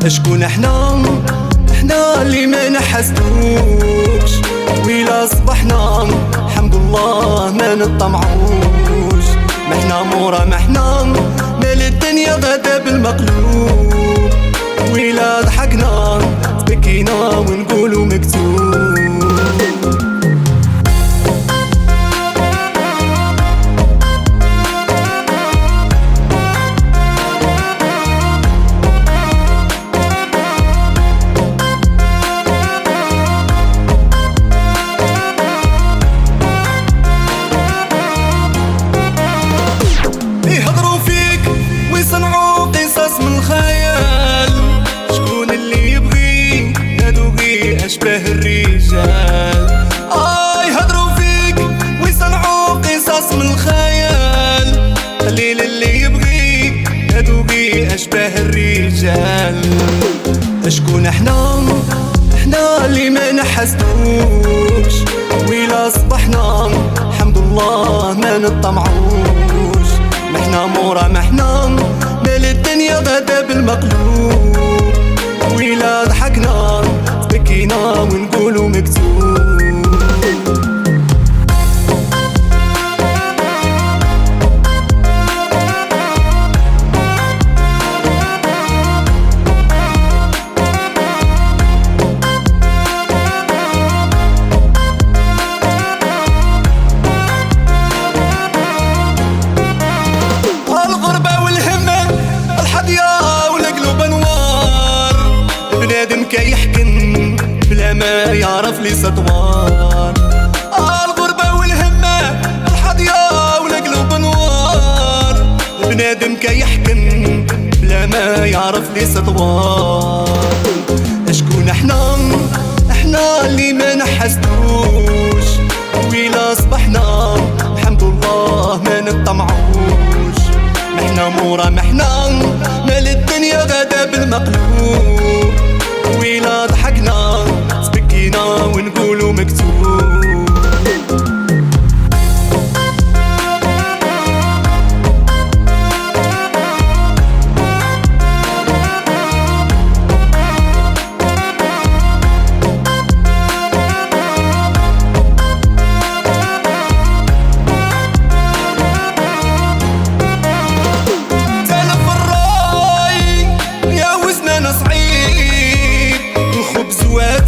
شكون احنا اللي ما نحسدوش، ويلا صبحنا الحمد الله ما نطمعوش. محنا مورا محنا مال الدنيا غدا بالمقلوب، ويلا ضحكنا تبكينا ونقولوا مكتوب. يهضروا فيك ويصنعوا قصص من الخيال، شكون اللي يبغي يدوغي أشباه الرجال. يهضروا فيك ويصنعوا قصص من الخيال، قليل اللي يبغي يدوغي أشباه الرجال. شكون احنا اللي ما نحسدوش، ويلا صبحنا الحمد الله ما نطمعوش. محنا مورا محنا مال الدنيا غدا بالمقلوب، ويلا ضحكنا تبكينا ونقولوا مكتوب. بنادم كيحكن بلا ما يعرف لي سطوان. الغربة والهمة الحضيا ولا قلوب نوار، بنادم كيحكن بلا ما يعرف لي سطوان. شكون احنا اللي ما نحسدوش، ويلا صبحنا الحمد الله ما نطمعوش. محنا مورا محنا مال الدنيا غدا بالمقلوب، ويلا ضحكنا تبكينا ونقولوا مكتوب.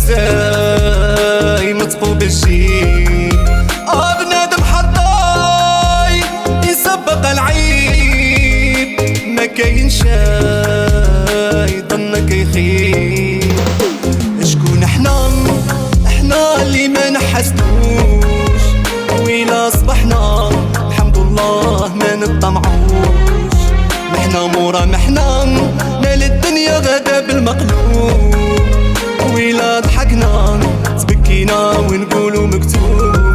زاي مطفو بالجيب، بنادم حطاي يسبق العيب، ما كاين شاي ظنك يخيب. شكون احنا اللي ما نحسدوش، ويلا صبحنا الحمد الله ما نطمعوش. محنا مورا محنا مال الدنيا غدا بالمقلوب، ويلا ضحكنا تبكينا ونقولوا مكتوب.